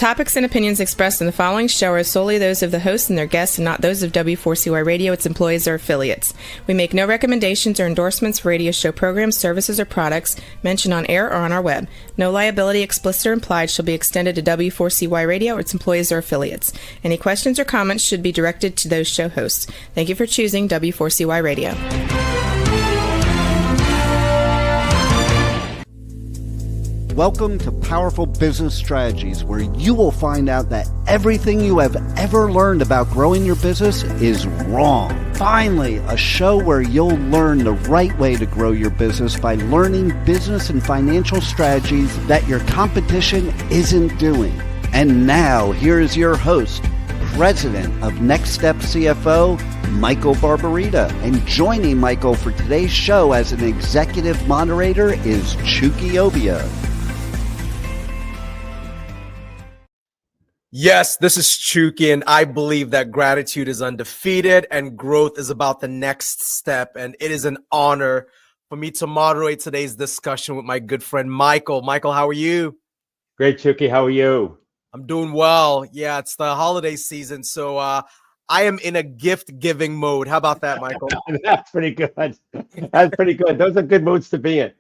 topics and opinions expressed in the following show are solely those of the host and their guests and not those of W4CY Radio, its employees, or affiliates. We make no recommendations or endorsements for radio show programs, services, or products mentioned on air or on our web. No liability, explicit or implied, shall be extended to W4CY Radio or its employees or affiliates. Any questions or comments should be directed to those show hosts. Thank you for choosing W4CY Radio. Welcome to Powerful Business Strategies, where you will find out that everything you have ever learned about growing your business is wrong. Finally, a show where you'll learn the right way to grow your business by learning business and financial strategies that your competition isn't doing. And now, here is your host, President of Next Step CFO, Michael Barbarita. And joining Michael for today's show as an executive moderator is Chucky Obia. Yes, this is Chucky, and I believe that gratitude is undefeated and growth is about the next step. And it is an honor for me to moderate today's discussion with my good friend, Michael. Michael, how are you? Great, Chucky. How are you? I'm doing well. Yeah, it's the holiday season, so I am in a gift-giving mode. How about that, Michael? That's pretty good. That's pretty good. Those are good moods to be in.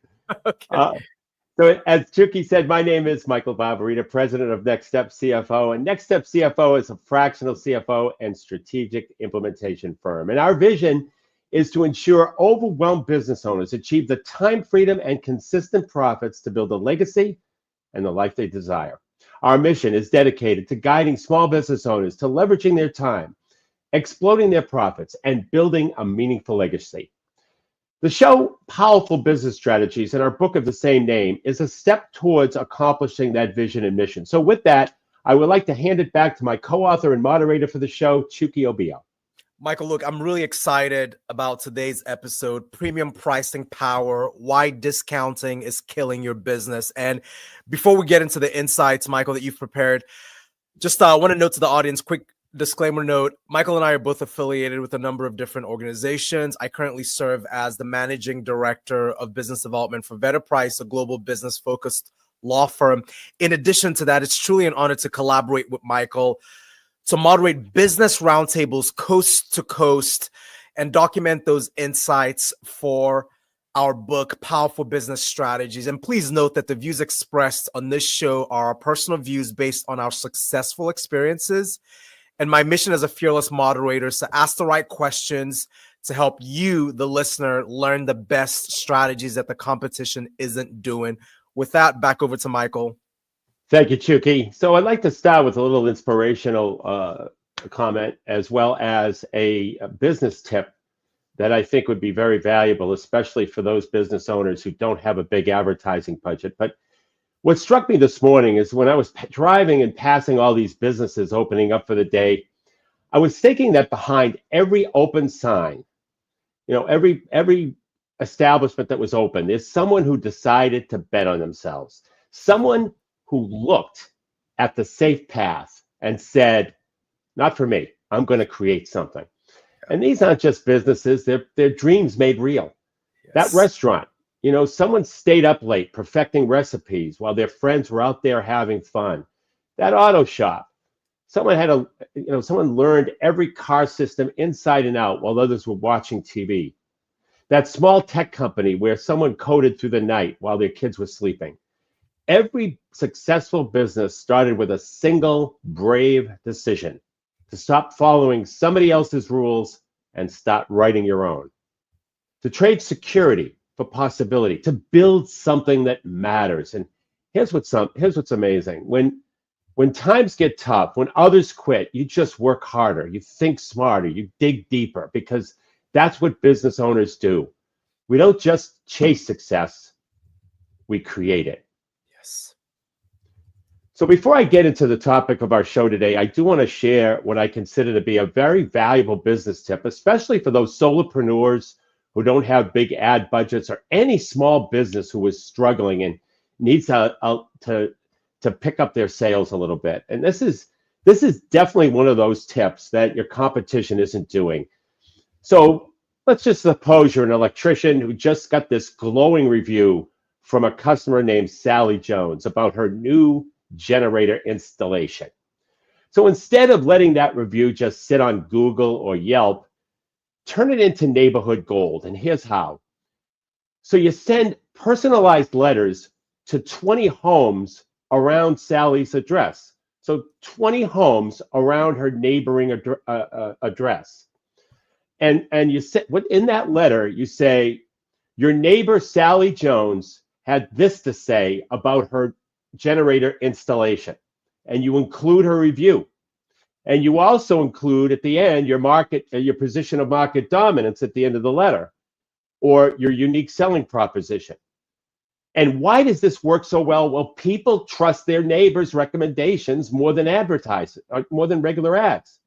Okay. So as Chucky said, my name is Michael Barbarita, President of Next Step CFO. And Next Step CFO is a fractional CFO and strategic implementation firm. And our vision is to ensure overwhelmed business owners achieve the time freedom and consistent profits to build a legacy and the life they desire. Our mission is dedicated to guiding small business owners to leveraging their time, exploding their profits, and building a meaningful legacy. The show, Powerful Business Strategies, and our book of the same name, is a step towards accomplishing that vision and mission. So with that, I would like to hand it back to my co-author and moderator for the show, Chucky Obia. Michael, look, I'm really excited about today's episode, Premium Pricing Power, Why Discounting is Killing Your Business. And before we get into the insights, Michael, that you've prepared, just want to note to the audience, quick disclaimer note, Michael and I are both affiliated with a number of different organizations. I currently serve as the managing director of business development for Vedder Price, a global business-focused law firm. In addition to that, it's truly an honor to collaborate with Michael to moderate business roundtables coast to coast and document those insights for our book, Powerful Business Strategies. And please note that the views expressed on this show are our personal views based on our successful experiences. And my mission as a fearless moderator is to ask the right questions to help you, the listener, learn the best strategies that the competition isn't doing. With that, back over to Michael. Thank you, Chucky. So I'd like to start with a little inspirational comment as well as a business tip that I think would be very valuable, especially for those business owners who don't have a big advertising budget. But what struck me this morning is when I was driving and passing all these businesses opening up for the day, I was thinking that behind every open sign, every establishment that was open, there's someone who decided to bet on themselves, someone who looked at the safe path and said, not for me, I'm going to create something. And these aren't just businesses, they're dreams made real. Yes. That restaurant, someone stayed up late perfecting recipes while their friends were out there having fun. That auto shop, someone learned every car system inside and out while others were watching TV. That small tech company where someone coded through the night while their kids were sleeping. Every successful business started with a single brave decision to stop following somebody else's rules and start writing your own. To trade security for possibility, to build something that matters. And here's what's amazing. When times get tough, when others quit, you just work harder, you think smarter, you dig deeper, because that's what business owners do. We don't just chase success, we create it. Yes. So before I get into the topic of our show today, I do want to share what I consider to be a very valuable business tip, especially for those solopreneurs who don't have big ad budgets or any small business who is struggling and needs to pick up their sales a little bit. And this is definitely one of those tips that your competition isn't doing. So let's just suppose you're an electrician who just got this glowing review from a customer named Sally Jones about her new generator installation. So instead of letting that review just sit on Google or Yelp, turn it into neighborhood gold. And here's how. So you send personalized letters to 20 homes around Sally's address. So 20 homes around her neighboring address. And you say, in that letter, you say, your neighbor Sally Jones had this to say about her generator installation. And you include her review. And you also include at the end your position of market dominance at the end of the letter, or your unique selling proposition. And why does this work so well? Well, people trust their neighbors' recommendations more than more than regular ads.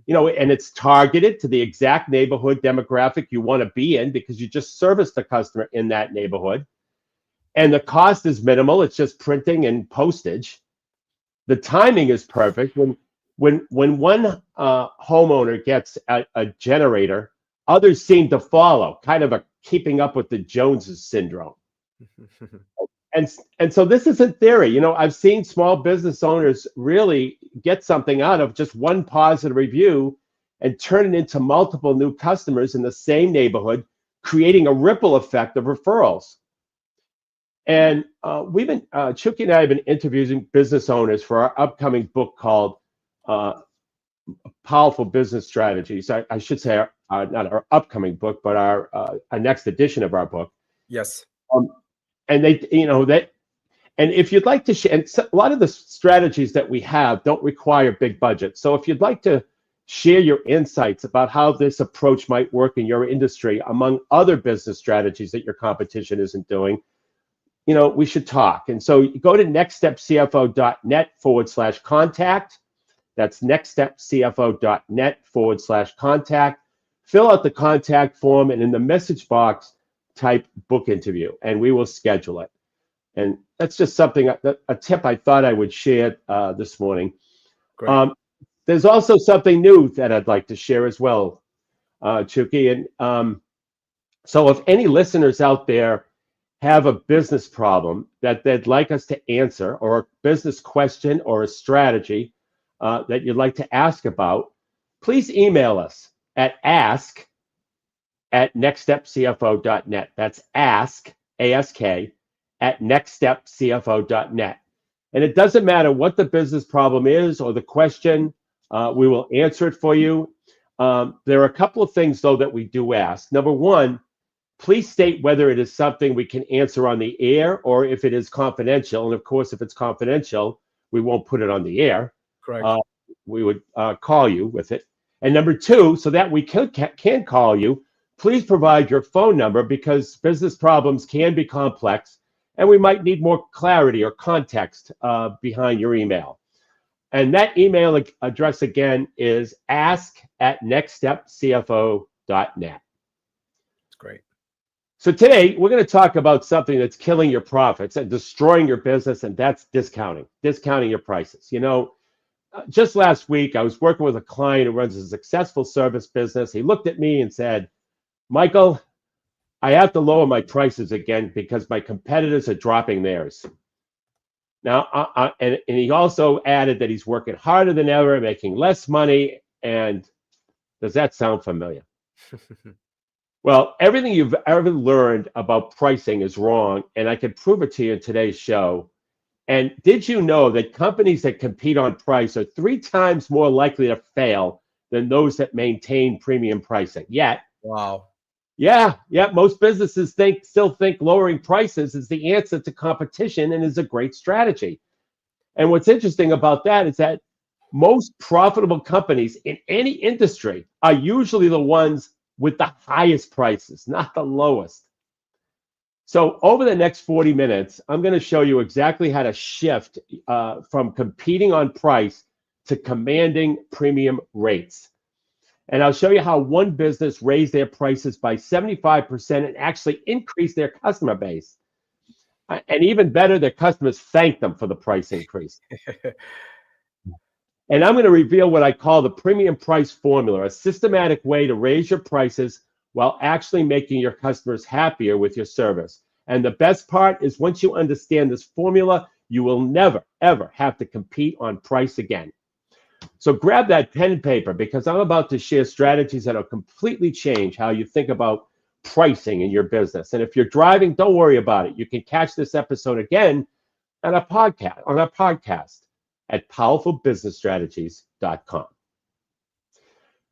And it's targeted to the exact neighborhood demographic you want to be in because you just service the customer in that neighborhood. And the cost is minimal. It's just printing and postage. The timing is perfect. When one homeowner gets a generator, others seem to follow, kind of a keeping up with the Joneses syndrome. And so this isn't theory. I've seen small business owners really get something out of just one positive review and turn it into multiple new customers in the same neighborhood, creating a ripple effect of referrals. And Chucky and I have been interviewing business owners for our upcoming book called Powerful Business Strategies. I should say not our upcoming book, but our next edition of our book. Yes. And and if you'd like to share, and a lot of the strategies that we have don't require big budgets. So if you'd like to share your insights about how this approach might work in your industry, among other business strategies that your competition isn't doing, we should talk. And so you go to nextstepcfo.net/contact. That's nextstepcfo.net/contact. Fill out the contact form, and in the message box, type book interview, and we will schedule it. And that's just something, a tip I thought I would share this morning. Great. There's also something new that I'd like to share as well, Chucky. And so if any listeners out there have a business problem that they'd like us to answer, or a business question or a strategy that you'd like to ask about, please email us at ask@nextstepcfo.net. That's ask, A-S-K, @nextstepcfo.net. And it doesn't matter what the business problem is or the question, we will answer it for you. There are a couple of things, though, that we do ask. Number one, please state whether it is something we can answer on the air or if it is confidential. And of course, if it's confidential, we won't put it on the air. Correct. We would call you with it. And number two, so that we can call you, please provide your phone number, because business problems can be complex and we might need more clarity or context behind your email. And that email address again is ask@nextstepcfo.net. That's great. So today we're going to talk about something that's killing your profits and destroying your business, and that's discounting your prices. Just last week, I was working with a client who runs a successful service business. He looked at me and said, Michael, I have to lower my prices again because my competitors are dropping theirs. Now, and he also added that he's working harder than ever, making less money. And does that sound familiar? Well, everything you've ever learned about pricing is wrong, and I can prove it to you in today's show. And did you know that companies that compete on price are 3 times more likely to fail than those that maintain premium pricing? Yet, Wow. Yeah, most businesses still think lowering prices is the answer to competition and is a great strategy. And what's interesting about that is that most profitable companies in any industry are usually the ones with the highest prices, not the lowest. So over the next 40 minutes, I'm going to show you exactly how to shift from competing on price to commanding premium rates. And I'll show you how one business raised their prices by 75% and actually increased their customer base. And even better, their customers thanked them for the price increase. And I'm going to reveal what I call the premium price formula, a systematic way to raise your prices while actually making your customers happier with your service. And the best part is once you understand this formula, You will never, ever have to compete on price again. So grab that pen and paper, because I'm about to share strategies that will completely change how you think about pricing in your business. And if you're driving, don't worry about it. You can catch this episode again on our podcast at powerfulbusinessstrategies.com.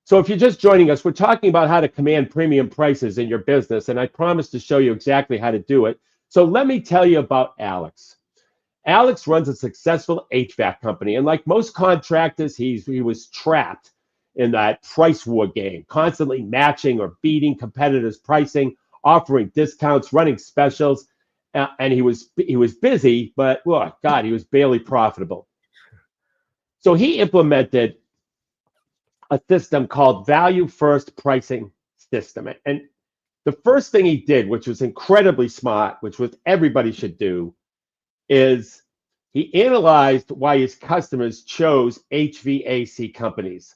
So if you're just joining us, we're talking about how to command premium prices in your business, and I promise to show you exactly how to do it. So let me tell you about Alex. Alex runs a successful HVAC company, and like most contractors, he was trapped in that price war game, constantly matching or beating competitors' pricing, offering discounts, running specials, and he was busy, but oh God, he was barely profitable. So he implemented a system called Value First Pricing System. And the first thing he did, which was incredibly smart, which was everybody should do, is he analyzed why his customers chose HVAC companies.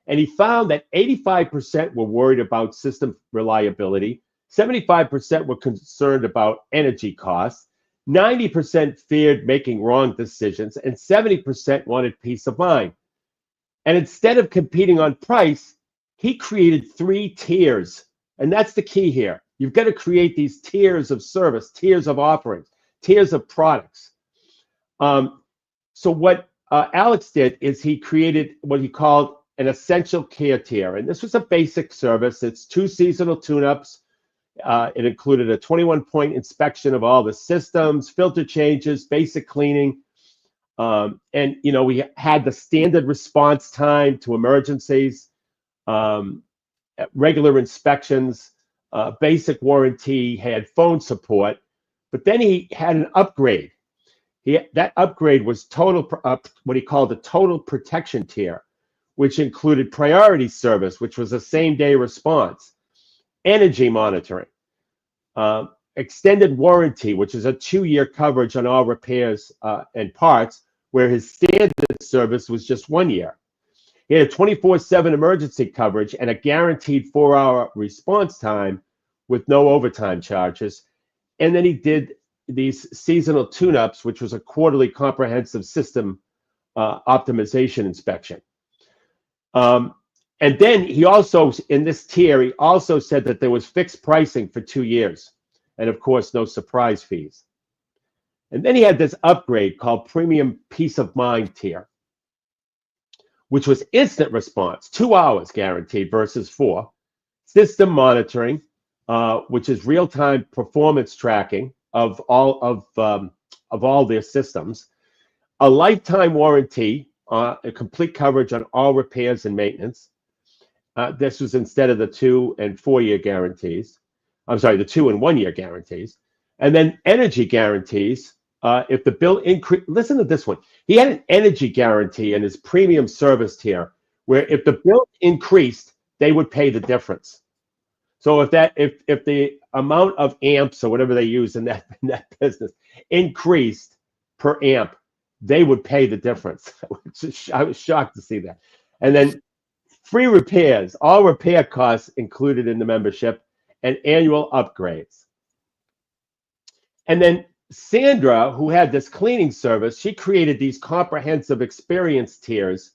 And he found that 85% were worried about system reliability, 75% were concerned about energy costs, 90% feared making wrong decisions, and 70% wanted peace of mind. And instead of competing on price, he created 3 tiers. And that's the key here. You've got to create these tiers of service, tiers of offerings, tiers of products. So what Alex did is he created what he called an essential care tier. And this was a basic service. It's 2 seasonal tune-ups. It included a 21-point inspection of all the systems, filter changes, basic cleaning. And, you know, we had the standard response time to emergencies, regular inspections, basic warranty, had phone support. But then he had an upgrade. That upgrade was what he called the total protection tier, which included priority service, which was a same-day response, energy monitoring, extended warranty, which is a 2-year coverage on all repairs and parts, where his standard service was just 1 year. He had a 24/7 emergency coverage and a guaranteed 4-hour response time with no overtime charges. And then he did these seasonal tune-ups, which was a quarterly comprehensive system optimization inspection. And then he also, in this tier, he also said that there was fixed pricing for 2 years. And of course, no surprise fees. And then he had this upgrade called Premium Peace of Mind tier, which was instant response, 2 hours guaranteed versus 4. System monitoring, which is real-time performance tracking of all their systems. A lifetime warranty, a complete coverage on all repairs and maintenance. This was instead of the 2 and 4 year guarantees. I'm sorry, the 2 and 1 year guarantees. And then energy guarantees. If the bill increase, listen to this one. He had an energy guarantee in his premium service tier, where if the bill increased, they would pay the difference. So if the amount of amps or whatever they use in that business increased per amp, they would pay the difference. I was shocked to see that. And then free repairs, all repair costs included in the membership, and annual upgrades. And then Sandra, who had this cleaning service, she created these comprehensive experience tiers.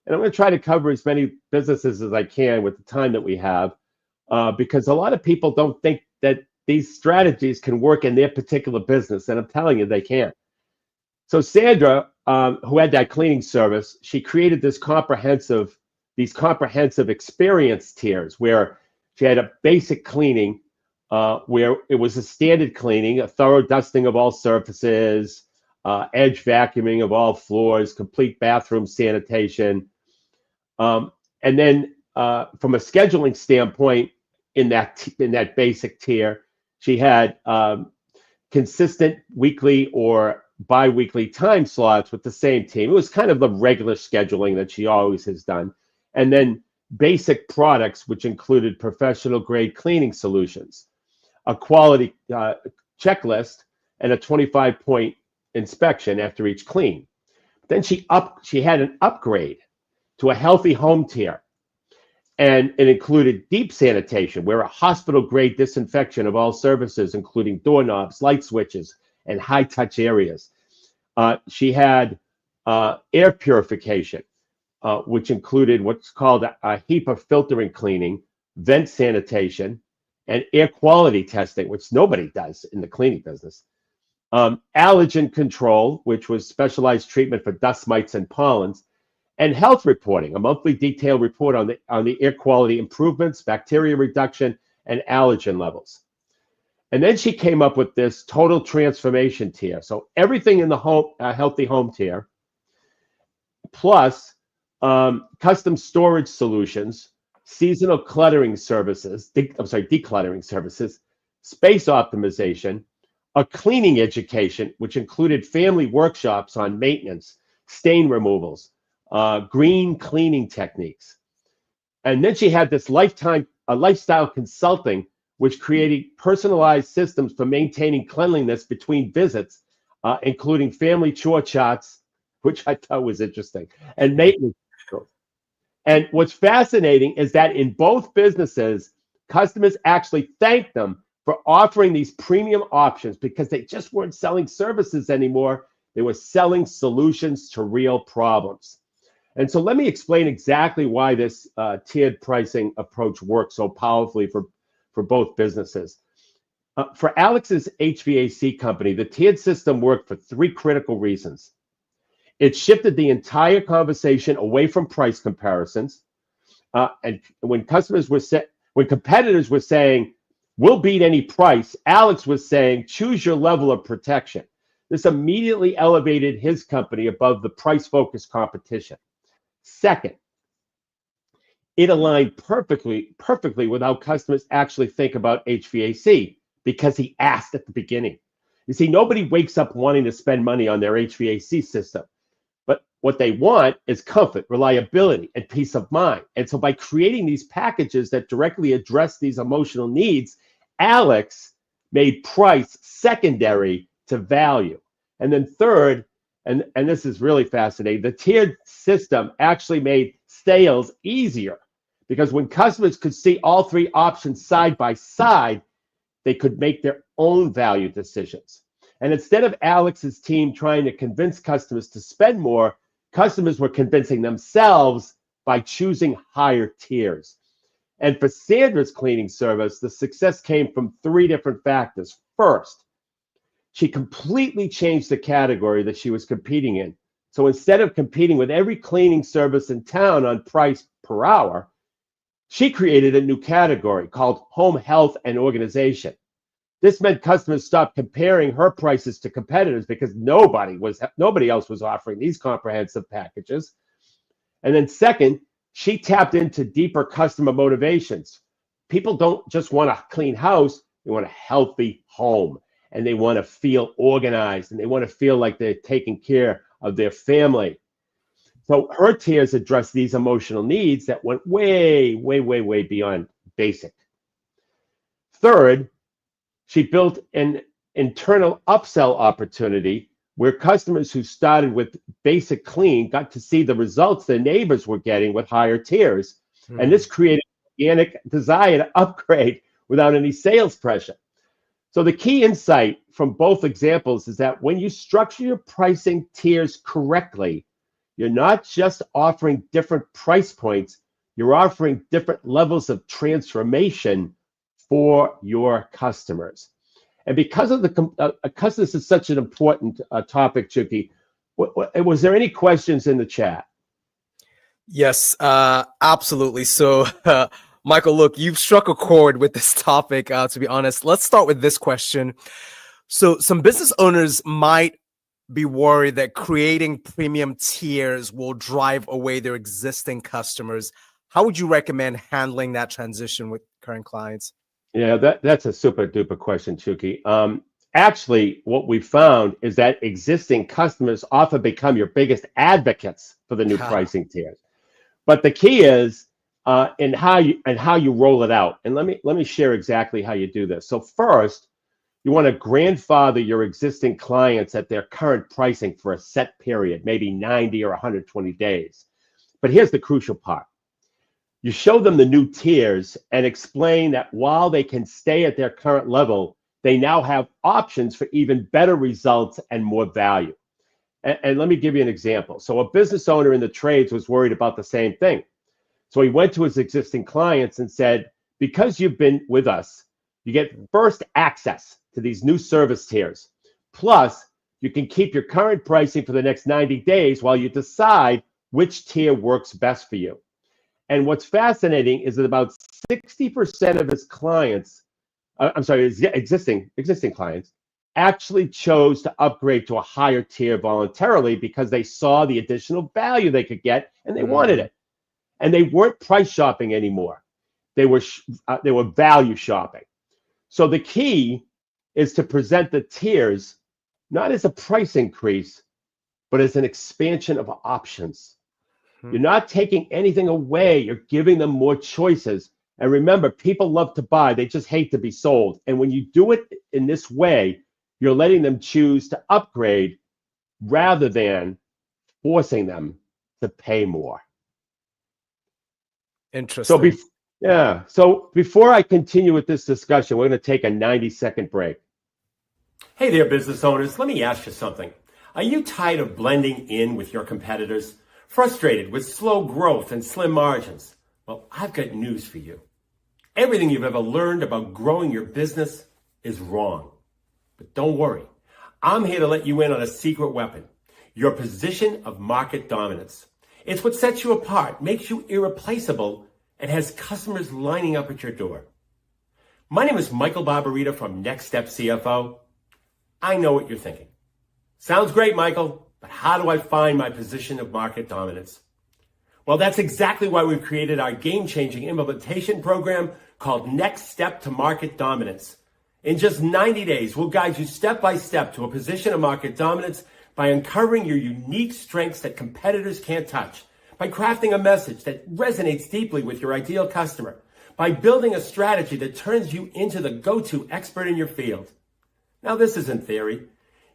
And I'm going to try to cover as many businesses as I can with the time that we have, because a lot of people don't think that these strategies can work in their particular business. And I'm telling you, they can. So Sandra, who had that cleaning service, she created these comprehensive experience tiers where she had a basic cleaning, where it was a standard cleaning, a thorough dusting of all surfaces, edge vacuuming of all floors, complete bathroom sanitation. And then from a scheduling standpoint, in that basic tier, she had consistent weekly or bi-weekly time slots with the same team. It was kind of the regular scheduling that she always has done. And then basic products, which included professional grade cleaning solutions, a quality checklist, and a 25-point inspection after each clean. Then she had an upgrade to a healthy home tier, and it included deep sanitation, where a hospital-grade disinfection of all surfaces, including doorknobs, light switches, and high-touch areas. She had air purification, which included what's called a HEPA filtering cleaning, vent sanitation, and air quality testing, which nobody does in the cleaning business. Allergen control, which was specialized treatment for dust mites and pollens, and health reporting, a monthly detailed report on the air quality improvements, bacteria reduction, and allergen levels. And then she came up with this total transformation tier. So everything in the home, healthy home tier, plus custom storage solutions, seasonal cluttering services, decluttering services, space optimization, a cleaning education, which included family workshops on maintenance, stain removals, green cleaning techniques. And then she had this lifestyle consulting, which created personalized systems for maintaining cleanliness between visits, including family chore charts, which I thought was interesting, and maintenance. And what's fascinating is that in both businesses, customers actually thanked them for offering these premium options because they just weren't selling services anymore. They were selling solutions to real problems. And so let me explain exactly why this tiered pricing approach works so powerfully for both businesses. For Alex's HVAC company, the tiered system worked for three critical reasons. It shifted the entire conversation away from price comparisons. And when competitors were saying, "We'll beat any price," Alex was saying, "Choose your level of protection." This immediately elevated his company above the price-focused competition. Second, it aligned perfectly with how customers actually think about HVAC because he asked at the beginning. You see, nobody wakes up wanting to spend money on their HVAC system. But what they want is comfort, reliability, and peace of mind. And so by creating these packages that directly address these emotional needs, Alex made price secondary to value. And then third, and this is really fascinating, the tiered system actually made sales easier because when customers could see all three options side by side, they could make their own value decisions. And instead of Alex's team trying to convince customers to spend more, customers were convincing themselves by choosing higher tiers. And for Sandra's cleaning service, the success came from three different factors. First, she completely changed the category that she was competing in. So instead of competing with every cleaning service in town on price per hour, she created a new category called home health and organization. This meant customers stopped comparing her prices to competitors because nobody else was offering these comprehensive packages. And then second, she tapped into deeper customer motivations. People don't just want a clean house, they want a healthy home, and they want to feel organized, and they want to feel like they're taking care of their family. So her tiers address these emotional needs that went way, way, way, way beyond basic. Third, she built an internal upsell opportunity where customers who started with basic clean got to see the results their neighbors were getting with higher tiers. And this created an organic desire to upgrade without any sales pressure. So the key insight from both examples is that when you structure your pricing tiers correctly, you're not just offering different price points, you're offering different levels of transformation for your customers. And because this is such an important topic, Chucky, was there any questions in the chat? Yes, absolutely. So, Michael, look, you've struck a chord with this topic, to be honest. Let's start with this question. So some business owners might be worried that creating premium tiers will drive away their existing customers. How would you recommend handling that transition with current clients? Yeah, that's a super duper question, Chucky. Actually, what we found is that existing customers often become your biggest advocates for the new pricing tiers. But the key is in how you roll it out. And let me share exactly how you do this. So first, you want to grandfather your existing clients at their current pricing for a set period, maybe 90 or 120 days. But here's the crucial part. You show them the new tiers and explain that while they can stay at their current level, they now have options for even better results and more value. And let me give you an example. So a business owner in the trades was worried about the same thing. So he went to his existing clients and said, because you've been with us, you get first access to these new service tiers. Plus, you can keep your current pricing for the next 90 days while you decide which tier works best for you. And what's fascinating is that about 60% of his clients, his existing clients, actually chose to upgrade to a higher tier voluntarily because they saw the additional value they could get and they wanted it. And they weren't price shopping anymore. They were value shopping. So the key is to present the tiers not as a price increase, but as an expansion of options. You're not taking anything away. You're giving them more choices. And remember, people love to buy. They just hate to be sold. And when you do it in this way, you're letting them choose to upgrade rather than forcing them to pay more. Interesting. So before I continue with this discussion, we're going to take a 90-second break. Hey there, business owners. Let me ask you something. Are you tired of blending in with your competitors? Frustrated with slow growth and slim margins? Well, I've got news for you. Everything you've ever learned about growing your business is wrong. But don't worry. I'm here to let you in on a secret weapon, your position of market dominance. It's what sets you apart, makes you irreplaceable, and has customers lining up at your door. My name is Michael Barbarita from Next Step CFO. I know what you're thinking. Sounds great, Michael, but how do I find my position of market dominance? Well, that's exactly why we've created our game-changing implementation program called Next Step to Market Dominance. In just 90 days, we'll guide you step by step to a position of market dominance by uncovering your unique strengths that competitors can't touch, by crafting a message that resonates deeply with your ideal customer, by building a strategy that turns you into the go-to expert in your field. Now, this isn't theory.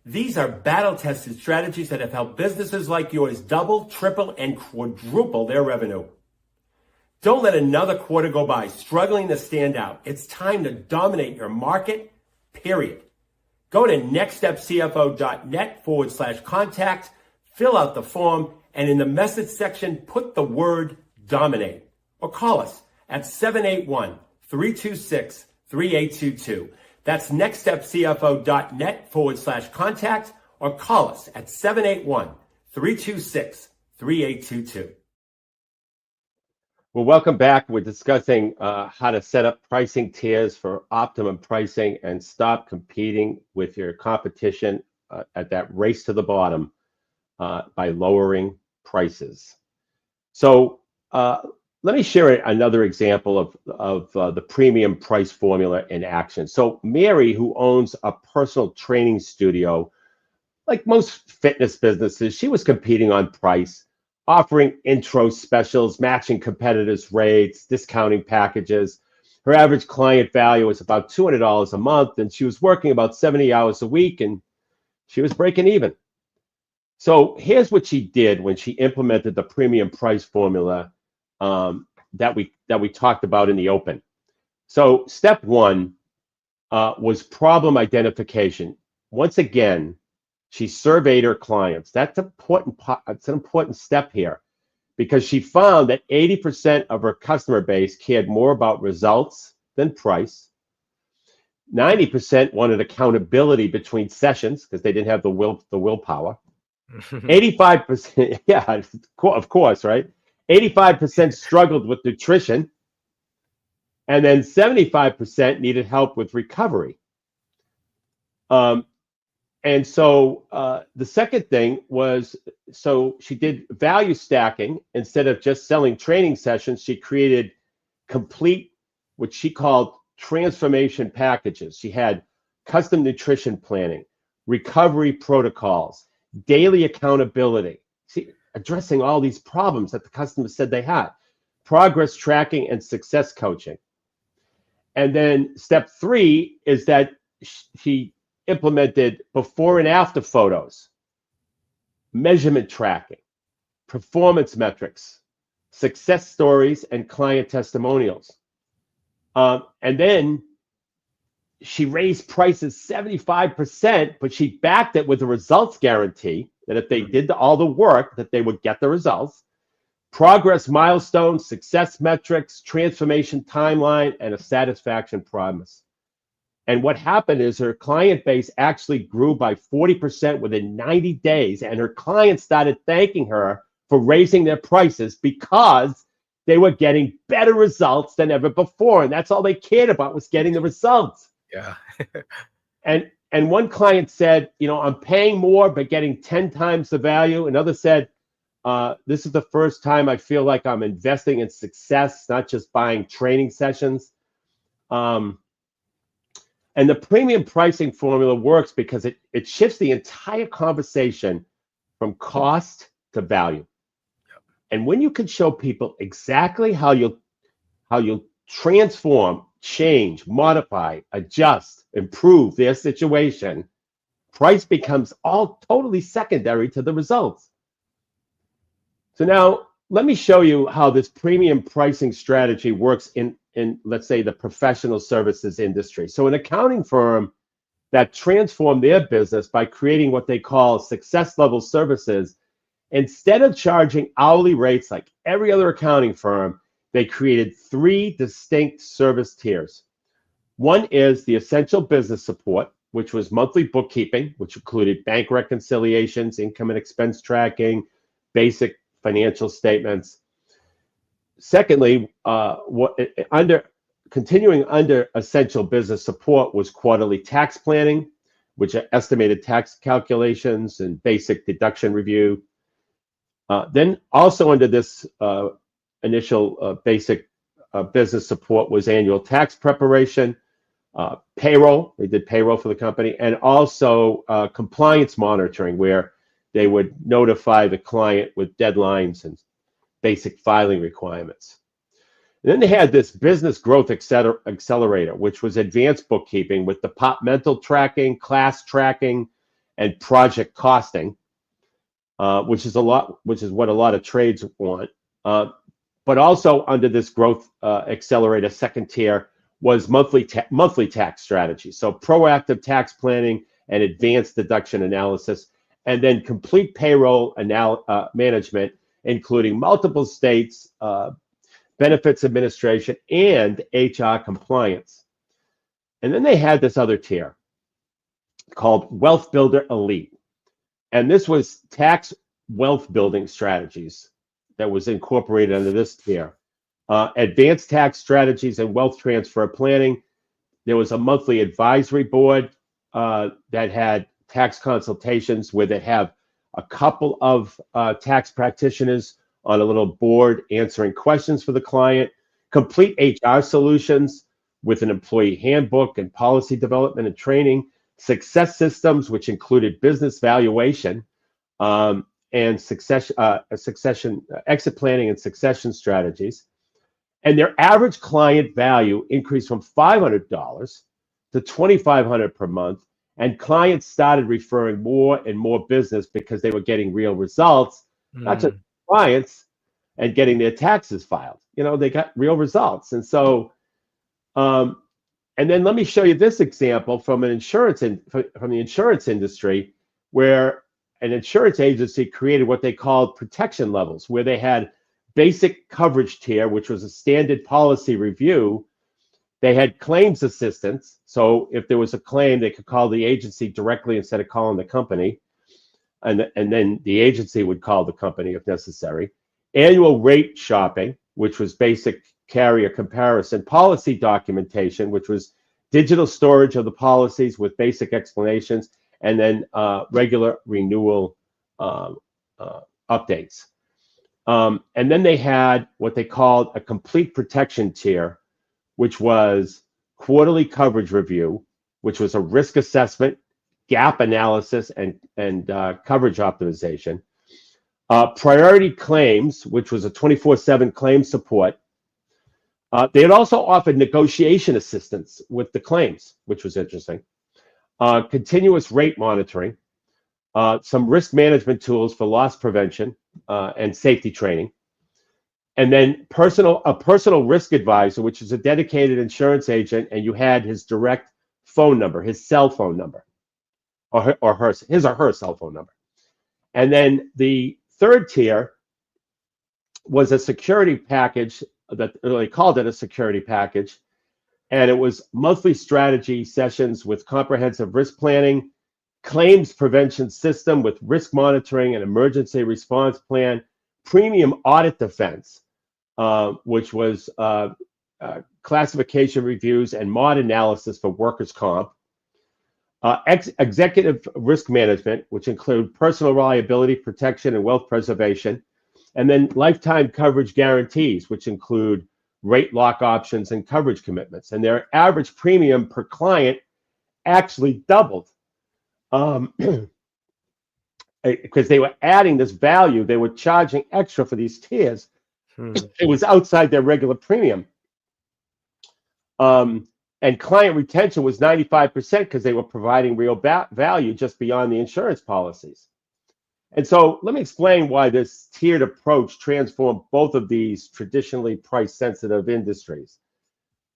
These are battle-tested strategies that have helped businesses like yours double, triple, and quadruple their revenue. Don't let another quarter go by struggling to stand out. It's time to dominate your market, period. Go to nextstepcfo.net/contact, fill out the form, and in the message section, put the word dominate. Or call us at 781-326-3822. That's nextstepcfo.net/contact, or call us at 781-326-3822. Well, welcome back. We're discussing how to set up pricing tiers for optimum pricing and stop competing with your competition at that race to the bottom by lowering prices. So let me share another example of the premium price formula in action. So Mary, who owns a personal training studio, like most fitness businesses, she was competing on price, offering intro specials, matching competitors' rates, discounting packages. Her average client value was about $200 a month, and she was working about 70 hours a week, and she was breaking even. So here's what she did when she implemented the premium price formula that we talked about in the open. So step one was problem identification. Once again, she surveyed her clients. That's an important step here, because she found that 80% of her customer base cared more about results than price. 90% wanted accountability between sessions because they didn't have the willpower. 85%, yeah, of course, right? 85% struggled with nutrition, and then 75% needed help with recovery. And so the second thing was, so she did value stacking. Instead of just selling training sessions, she created complete, what she called transformation packages. She had custom nutrition planning, recovery protocols, daily accountability. See, addressing all these problems that the customers said they had, progress tracking and success coaching. And then step three is that she implemented before and after photos, measurement tracking, performance metrics, success stories, and client testimonials. And then she raised prices 75%, but she backed it with a results guarantee. that if they did all the work, that they would get the results. Progress milestones, success metrics, transformation timeline, and a satisfaction promise. And what happened is her client base actually grew by 40% within 90 days, and her clients started thanking her for raising their prices because they were getting better results than ever before. And that's all they cared about, was getting the results. Yeah. And one client said, I'm paying more, but getting 10 times the value. Another said, this is the first time I feel like I'm investing in success, not just buying training sessions. And the premium pricing formula works because it shifts the entire conversation from cost to value. Yep. And when you can show people exactly how you'll transform, change, modify, adjust, improve their situation, price becomes all totally secondary to the results. So now let me show you how this premium pricing strategy works in let's say, the professional services industry. So an accounting firm that transformed their business by creating what they call success level services, instead of charging hourly rates like every other accounting firm, they created 3 distinct service tiers. One is the essential business support, which was monthly bookkeeping, which included bank reconciliations, income and expense tracking, basic financial statements. Secondly, continuing under essential business support was quarterly tax planning, which are estimated tax calculations and basic deduction review. Then also under this initial basic business support was annual tax preparation, payroll. They did payroll for the company, and also compliance monitoring, where they would notify the client with deadlines and basic filing requirements. And then they had this business growth accelerator, which was advanced bookkeeping with departmental tracking, class tracking, and project costing, which is what a lot of trades want. But also under this growth accelerator, second tier was monthly tax strategy. So proactive tax planning and advanced deduction analysis, and then complete payroll management, including multiple states, benefits administration, and HR compliance. And then they had this other tier called Wealth Builder Elite. And this was tax wealth building strategies that was incorporated under this tier. Advanced tax strategies and wealth transfer planning. There was a monthly advisory board that had tax consultations where they have a couple of tax practitioners on a little board answering questions for the client. Complete HR solutions with an employee handbook and policy development and training. Success systems, which included business valuation and exit planning and succession strategies. And their average client value increased from $500 to $2,500 per month. And clients started referring more and more business because they were getting real results, not just clients and getting their taxes filed. They got real results. And so, and then let me show you this example from the insurance industry, where an insurance agency created what they called protection levels, where they had basic coverage tier, which was a standard policy review. They had claims assistance. So if there was a claim, they could call the agency directly instead of calling the company. And then the agency would call the company if necessary. Annual rate shopping, which was basic carrier comparison. Policy documentation, which was digital storage of the policies with basic explanations. And then regular renewal updates. And then they had what they called a complete protection tier, which was quarterly coverage review, which was a risk assessment, gap analysis, and coverage optimization. Priority claims, which was a 24/7 claim support. They had also offered negotiation assistance with the claims, which was interesting. Continuous rate monitoring, some risk management tools for loss prevention and safety training. And then a personal risk advisor, which is a dedicated insurance agent, and you had his direct phone number, his cell phone number, or his or her cell phone number. And then the third tier was a security package that they called it a security package. And it was monthly strategy sessions with comprehensive risk planning, claims prevention system with risk monitoring and emergency response plan, premium audit defense, which was classification reviews and mod analysis for workers' comp, executive risk management, which include personal liability protection and wealth preservation, and then lifetime coverage guarantees, which include rate lock options and coverage commitments. And their average premium per client actually doubled because they were adding this value. They were charging extra for these tiers. It was outside their regular premium. And client retention was 95% because they were providing real value just beyond the insurance policies. And so let me explain why this tiered approach transformed both of these traditionally price-sensitive industries.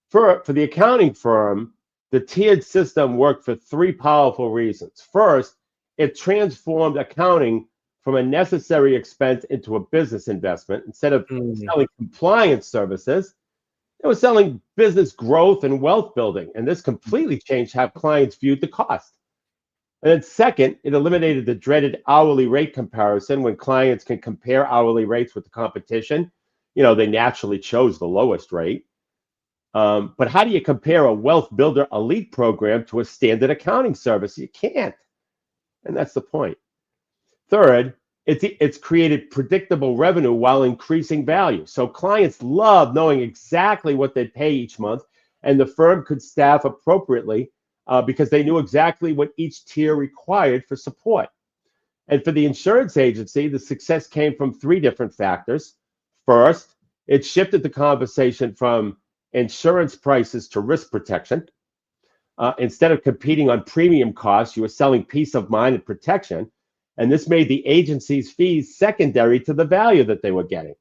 For the accounting firm, the tiered system worked for three powerful reasons. First, it transformed accounting from a necessary expense into a business investment. Instead of selling compliance services, it was selling business growth and wealth building. And this completely changed how clients viewed the cost. And then second, it eliminated the dreaded hourly rate comparison. When clients can compare hourly rates with the competition, they naturally chose the lowest rate. But how do you compare a wealth builder elite program to a standard accounting service? You can't. And that's the point. Third, it's created predictable revenue while increasing value. So clients love knowing exactly what they pay each month, and the firm could staff appropriately because they knew exactly what each tier required for support. And for the insurance agency, the success came from three different factors. First, it shifted the conversation from insurance prices to risk protection. Instead of competing on premium costs, you were selling peace of mind and protection. And this made the agency's fees secondary to the value that they were getting.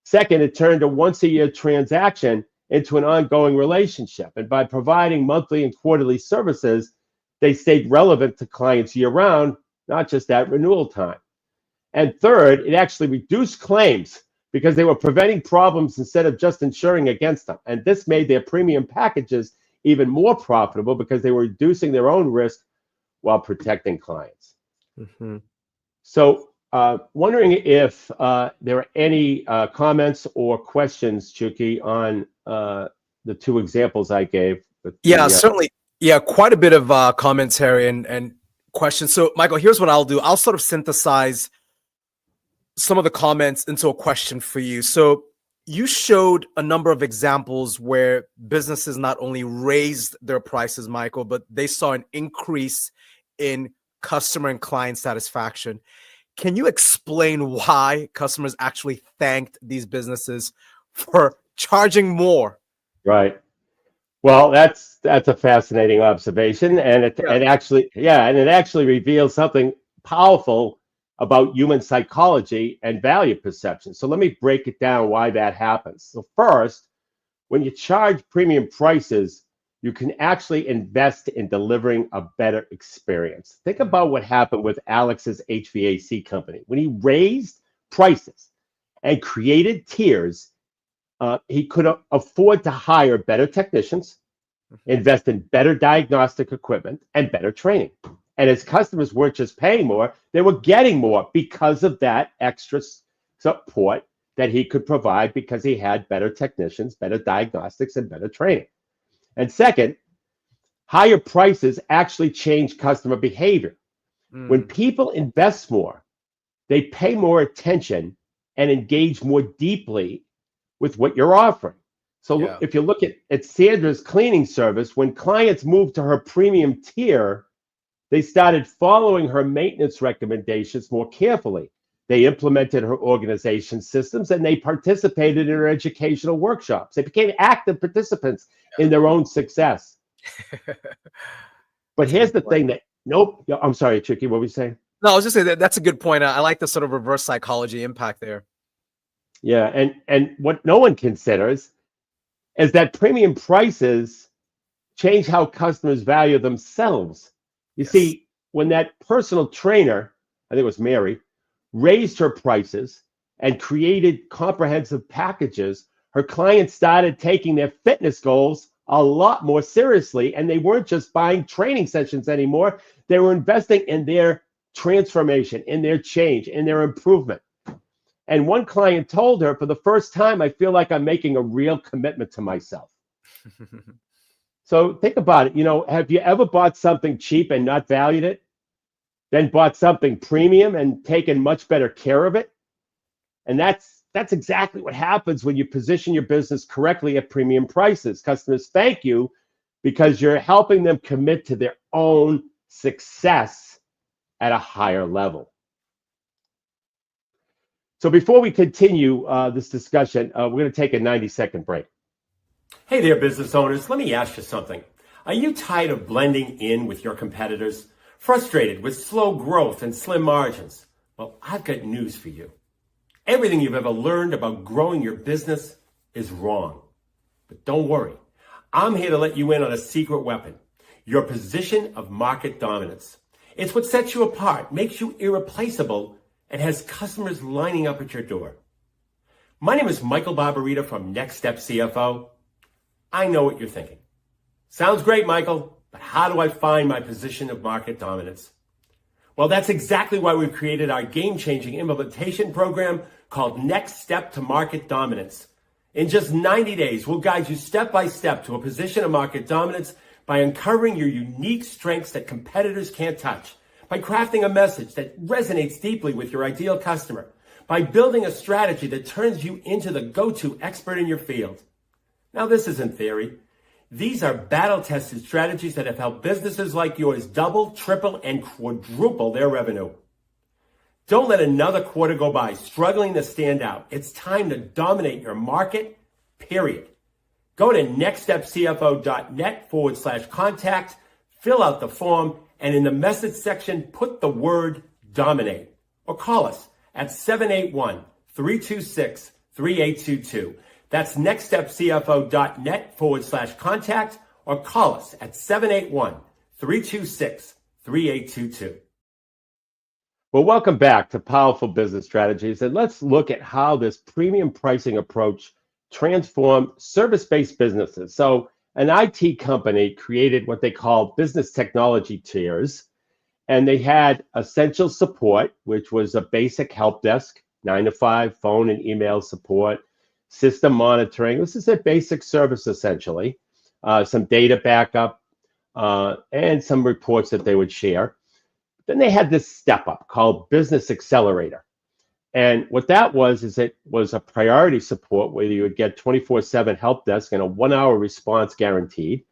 Second, it turned a once-a-year transaction into an ongoing relationship. And by providing monthly and quarterly services, they stayed relevant to clients year-round, not just at renewal time. And third, it actually reduced claims because they were preventing problems instead of just insuring against them. And this made their premium packages even more profitable because they were reducing their own risk while protecting clients. So wondering if there are any comments or questions, Chucky, on the two examples I gave. Certainly. Yeah, quite a bit of commentary and questions. So, Michael, here's what I'll do. I'll sort of synthesize some of the comments into a question for you. So you showed a number of examples where businesses not only raised their prices, Michael, but they saw an increase in customer and client satisfaction. Can you explain why customers actually thanked these businesses for charging more? Right. Well, that's a fascinating observation, and it actually reveals something powerful about human psychology and value perception. So let me break it down why that happens. So first, when you charge premium prices, you can actually invest in delivering a better experience. Think about what happened with Alex's HVAC company. When he raised prices and created tiers, he could afford to hire better technicians, invest in better diagnostic equipment, and better training. And his customers weren't just paying more, they were getting more because of that extra support that he could provide because he had better technicians, better diagnostics, and better training. And second, higher prices actually change customer behavior. When people invest more, they pay more attention and engage more deeply with what you're offering. So if you look at Sandra's cleaning service, when clients moved to her premium tier, they started following her maintenance recommendations more carefully. They implemented her organization systems and they participated in her educational workshops. They became active participants in their own success. But here's the thing I'm sorry, Chucky, what were you saying? No, I was just saying that's a good point. I like the sort of reverse psychology impact there. Yeah, and what no one considers is that premium prices change how customers value themselves. You see, when that personal trainer, I think it was Mary, raised her prices and created comprehensive packages, her clients started taking their fitness goals a lot more seriously. And they weren't just buying training sessions anymore. They were investing in their transformation, in their change, in their improvement. And one client told her, for the first time, I feel like I'm making a real commitment to myself. So think about it. Have you ever bought something cheap and not valued it? Then bought something premium and taken much better care of it? And that's exactly what happens when you position your business correctly at premium prices. Customers thank you because you're helping them commit to their own success at a higher level. So before we continue this discussion, we're going to take a 90-second break. Hey there, business owners. Let me ask you something. Are you tired of blending in with your competitors? Frustrated with slow growth and slim margins? Well, I've got news for you. Everything you've ever learned about growing your business is wrong. But don't worry. I'm here to let you in on a secret weapon, your position of market dominance. It's what sets you apart, makes you irreplaceable, and has customers lining up at your door. My name is Michael Barbarita from Next Step CFO. I know what you're thinking. Sounds great, Michael, but how do I find my position of market dominance? Well, that's exactly why we've created our game-changing implementation program called Next Step to Market Dominance. In just 90 days, we'll guide you step by step to a position of market dominance by uncovering your unique strengths that competitors can't touch, by crafting a message that resonates deeply with your ideal customer, by building a strategy that turns you into the go-to expert in your field. Now, this isn't theory. These are battle-tested strategies that have helped businesses like yours double, triple, and quadruple their revenue. Don't let another quarter go by struggling to stand out. It's time to dominate your market, period. Go to nextstepcfo.net/contact, fill out the form, and in the message section, put the word dominate. Or call us at 781-326-3822. That's nextstepcfo.net/contact, or call us at 781-326-3822. Well, welcome back to Powerful Business Strategies, and let's look at how this premium pricing approach transformed service-based businesses. So an IT company created what they call business technology tiers, and they had essential support, which was a basic help desk, 9 to 5 phone and email support, system monitoring. This is a basic service, essentially, some data backup, and some reports that they would share. Then they had this step up called Business Accelerator. And what that was is it was a priority support where you would get 24/7 help desk and a 1-hour response guaranteed.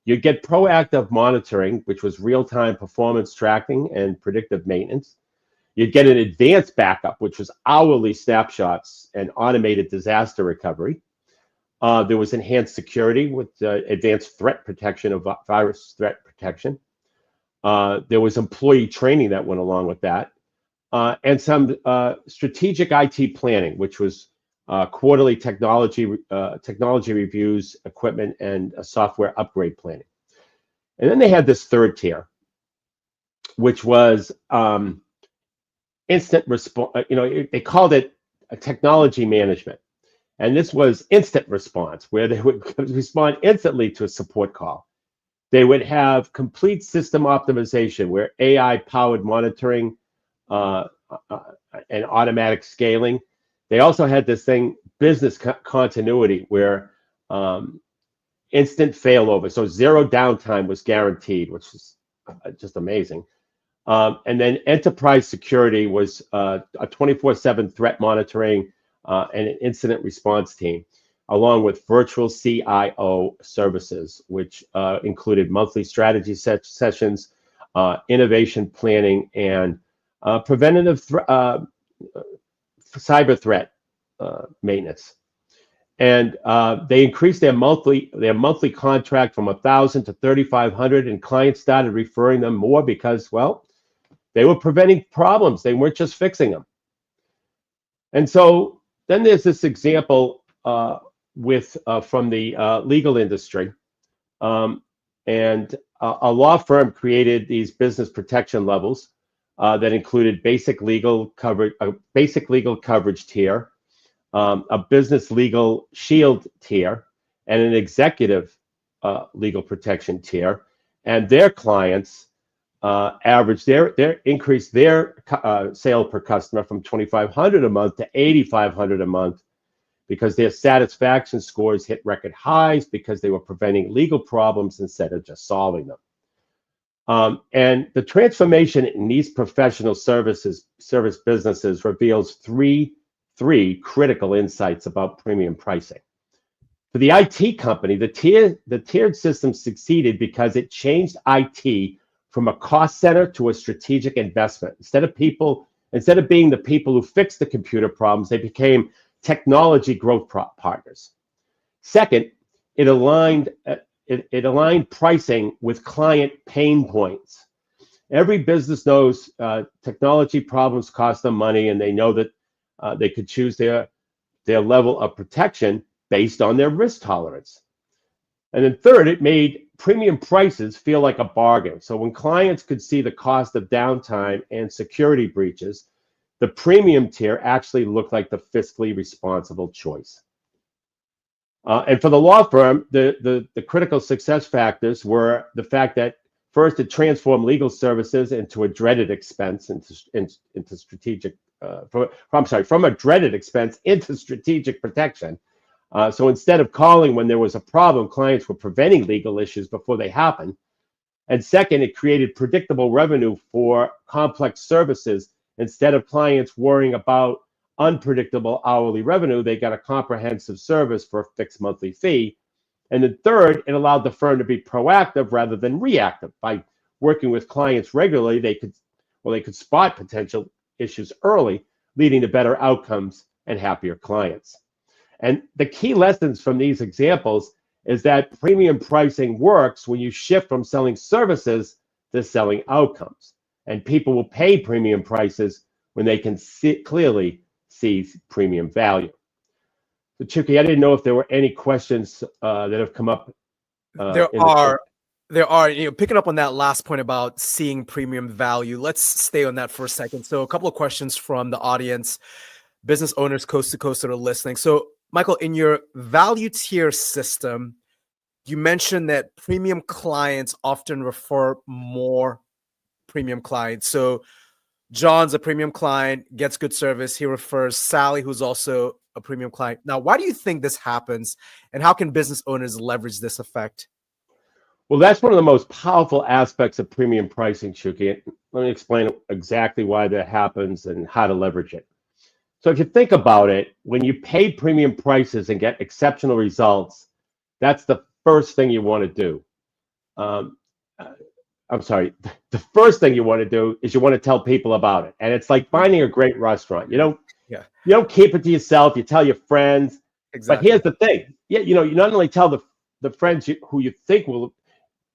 You'd get proactive monitoring, which was real-time performance tracking and predictive maintenance. You'd get an advanced backup, which was hourly snapshots and automated disaster recovery. There was enhanced security with advanced threat protection of virus threat protection. There was employee training that went along with that. And some strategic IT planning, which was quarterly technology reviews, equipment, and software upgrade planning. And then they had this third tier, which was instant response. They called it a technology management. And this was instant response, where they would respond instantly to a support call. They would have complete system optimization, where AI-powered monitoring and automatic scaling. They also had this thing, business continuity, where instant failover, so zero downtime was guaranteed, which is just amazing. And then enterprise security was a 24/7 threat monitoring and an incident response team, along with virtual CIO services, which included monthly strategy sessions, innovation planning, and preventative cyber threat maintenance. And they increased their monthly contract from 1,000 to 3,500, and clients started referring them more because, well, they were preventing problems. They weren't just fixing them. And so then there's this example from the legal industry, and a law firm created these business protection levels that included basic legal coverage, a basic legal coverage tier, a business legal shield tier, and an executive legal protection tier. And their clients averaged increased their sale per customer from $2,500 a month to $8,500 a month, because their satisfaction scores hit record highs because they were preventing legal problems instead of just solving them. And the transformation in these professional service businesses reveals three critical insights about premium pricing. For the IT company, the tiered system succeeded because it changed IT from a cost center to a strategic investment. Instead of being the people who fixed the computer problems, they became technology growth partners. Second, it aligned pricing with client pain points. Every business knows technology problems cost them money, and they know that they could choose their level of protection based on their risk tolerance. And then third, it made premium prices feel like a bargain. So when clients could see the cost of downtime and security breaches, the premium tier actually looked like the fiscally responsible choice. And for the law firm, the critical success factors were the fact that first, it transformed legal services into a dreaded expense into strategic. From a dreaded expense into strategic protection. So instead of calling when there was a problem, clients were preventing legal issues before they happened. And second, it created predictable revenue for complex services. Instead of clients worrying about unpredictable hourly revenue, they got a comprehensive service for a fixed monthly fee. And then third, it allowed the firm to be proactive rather than reactive. By working with clients regularly, they could spot potential issues early, leading to better outcomes and happier clients. And the key lessons from these examples is that premium pricing works when you shift from selling services to selling outcomes. And people will pay premium prices when they can clearly see premium value. So Chucky, I didn't know if there were any questions that have come up. There are, picking up on that last point about seeing premium value. Let's stay on that for a second. So a couple of questions from the audience, business owners coast to coast that are listening. So Michael, in your value tier system, you mentioned that premium clients often refer more premium clients. So John's a premium client, gets good service. He refers Sally, who's also a premium client. Now, why do you think this happens, and how can business owners leverage this effect? Well, that's one of the most powerful aspects of premium pricing, Shuki. Let me explain exactly why that happens and how to leverage it. So if you think about it, when you pay premium prices and get exceptional results, that's the first thing you want to do. The first thing you want to do is you want to tell people about it. And it's like finding a great restaurant. You don't keep it to yourself, you tell your friends. Exactly. But here's the thing. You not only tell the friends who you think will,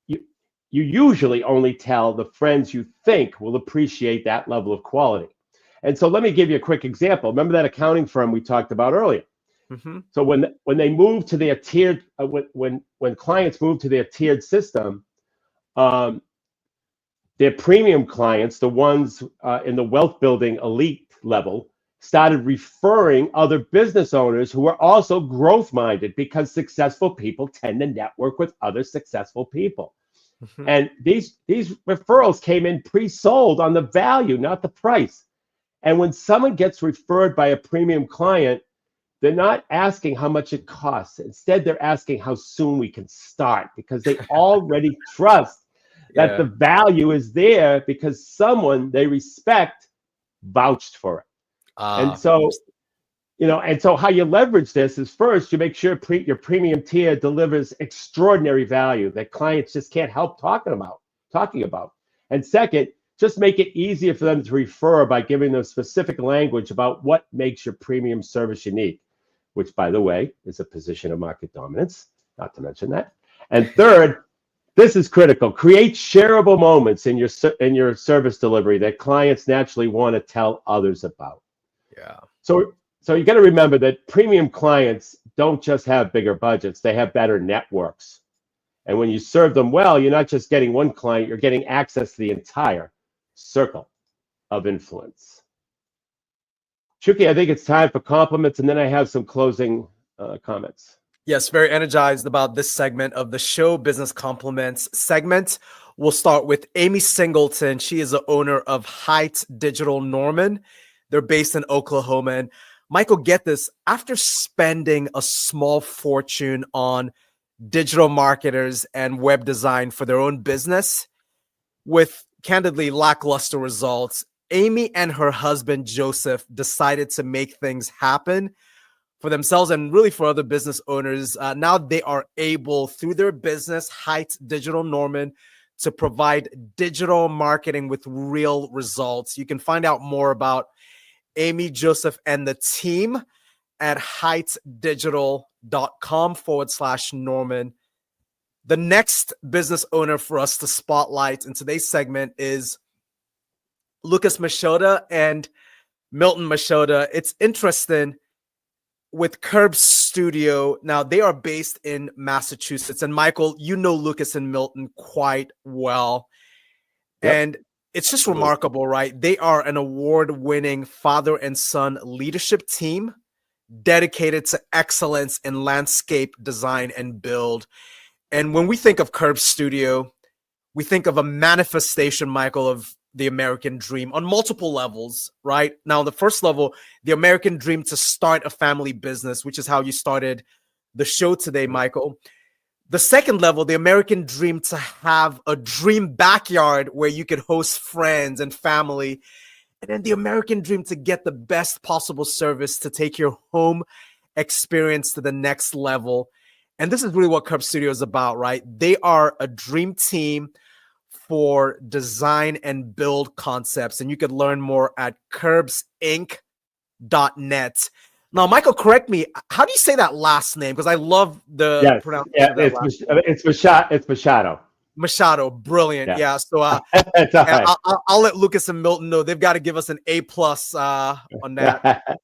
you usually only tell the friends you think will appreciate that level of quality. And so let me give you a quick example. Remember that accounting firm we talked about earlier? Mm-hmm. So when they move to their tiered, when clients move to their tiered system, their premium clients, the ones in the wealth building elite level, started referring other business owners who are also growth minded, because successful people tend to network with other successful people. Mm-hmm. And these referrals came in pre-sold on the value, not the price. And when someone gets referred by a premium client, they're not asking how much it costs. Instead, they're asking how soon we can start, because they already trust that the value is there because someone they respect vouched for it. And so, how you leverage this is, first, you make sure your premium tier delivers extraordinary value that clients just can't help talking about. And second, just make it easier for them to refer by giving them specific language about what makes your premium service unique, which, by the way, is a position of market dominance, not to mention that. And third, this is critical. Create shareable moments in your service delivery that clients naturally want to tell others about. Yeah. So you got to remember that premium clients don't just have bigger budgets; they have better networks. And when you serve them well, you're not just getting one client; you're getting access to the entire circle. of influence. Chucky, I think it's time for compliments, and then I have some closing comments. Yes, very energized about this segment of the show, Business Compliments segment. We'll start with Amy Singleton. She is the owner of Heights Digital Norman. They're based in Oklahoma. And Michael, get this, after spending a small fortune on digital marketers and web design for their own business, with candidly lackluster results, Amy and her husband, Joseph, decided to make things happen for themselves and really for other business owners. Now they are able, through their business, Heights Digital Norman, to provide digital marketing with real results. You can find out more about Amy, Joseph, and the team at heightsdigital.com/Norman. The next business owner for us to spotlight in today's segment is Lucas Machota and Milton Machota. It's interesting with Curb Studio. Now, they are based in Massachusetts. And Michael, you know Lucas and Milton quite well. Yep. And it's just remarkable, right? They are an award-winning father and son leadership team dedicated to excellence in landscape design and build. And when we think of Curb Studio, we think of a manifestation, Michael, of the American dream on multiple levels, right? Now, the first level, the American dream to start a family business, which is how you started the show today, Michael. The second level, the American dream to have a dream backyard where you could host friends and family. And then the American dream to get the best possible service to take your home experience to the next level. And this is really what Curb Studio is about, right? They are a dream team for design and build concepts. And you could learn more at curbsinc.net. Now, Michael, correct me. How do you say that last name? Because I love the pronunciation. Yeah, it's Machado. Machado, brilliant. Yeah. So I'll let Lucas and Milton know they've got to give us an A+ on that.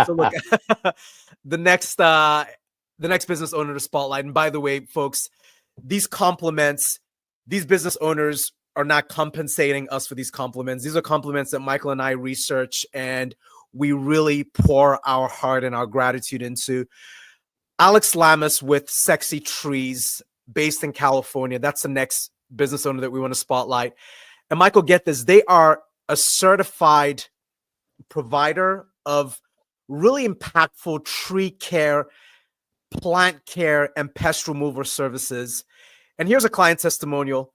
So look, the next business owner to spotlight. And by the way, folks, these compliments, these business owners are not compensating us for these compliments. These are compliments that Michael and I research and we really pour our heart and our gratitude into. Alex Lamas with Sexy Trees, based in California. That's the next business owner that we want to spotlight. And Michael, get this, they are a certified provider of really impactful tree care, plant care, and pest removal services. And here's a client testimonial,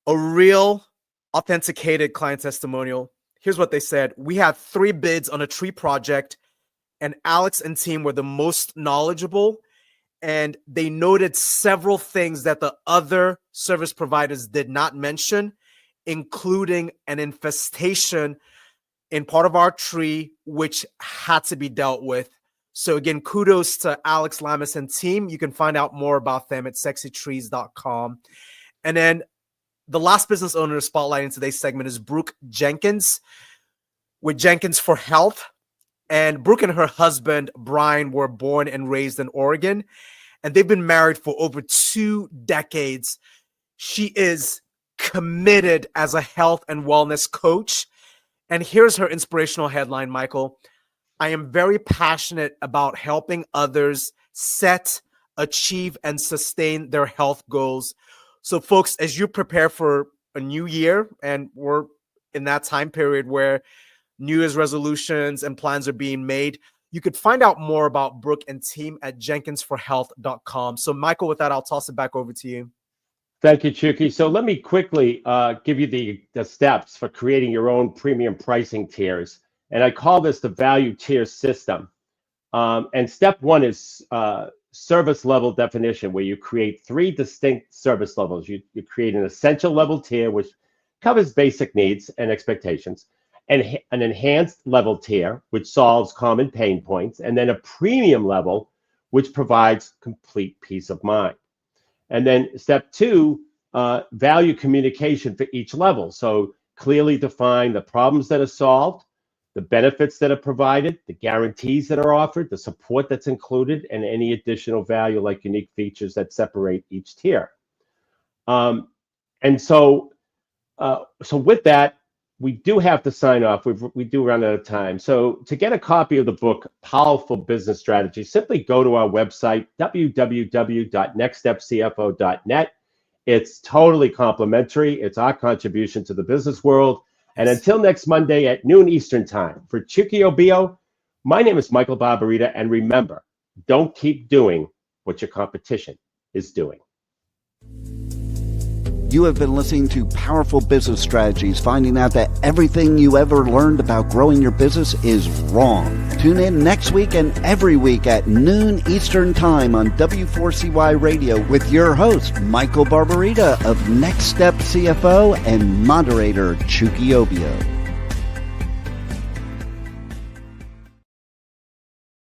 a real authenticated client testimonial. Here's what they said. We had 3 bids on a tree project, and Alex and team were the most knowledgeable. And they noted several things that the other service providers did not mention, including an infestation in part of our tree, which had to be dealt with. So again, kudos to Alex Lamas and team. You can find out more about them at sexytrees.com. And then the last business owner to spotlight in today's segment is Brooke Jenkins with Jenkins for Health. And Brooke and her husband, Brian, were born and raised in Oregon, and they've been married for over 2 decades. She is committed as a health and wellness coach. And here's her inspirational headline, Michael. I am very passionate about helping others set, achieve, and sustain their health goals. So, folks, as you prepare for a new year, and we're in that time period where New Year's resolutions and plans are being made, you could find out more about Brooke and team at jenkinsforhealth.com. So, Michael, with that, I'll toss it back over to you. Thank you, Chucky. So let me quickly give you the steps for creating your own premium pricing tiers. And I call this the value tier system. And step 1 is service level definition, where you create 3 distinct service levels. You create an essential level tier, which covers basic needs and expectations, and an enhanced level tier, which solves common pain points, and then a premium level, which provides complete peace of mind. And then step 2, value communication for each level. So clearly define the problems that are solved, the benefits that are provided, the guarantees that are offered, the support that's included, and any additional value like unique features that separate each tier. And so So with that, we do have to sign off. We do run out of time. So to get a copy of the book, Powerful Business Strategy, simply go to our website, www.nextstepcfo.net. It's totally complimentary. It's our contribution to the business world. And until next Monday at noon Eastern time, for Chukio Bio, my name is Michael Barbarita. And remember, don't keep doing what your competition is doing. You have been listening to Powerful Business Strategies, finding out that everything you ever learned about growing your business is wrong. Tune in next week and every week at noon Eastern Time on W4CY Radio with your host, Michael Barbarita of Next Step CFO and moderator Chukio Bio.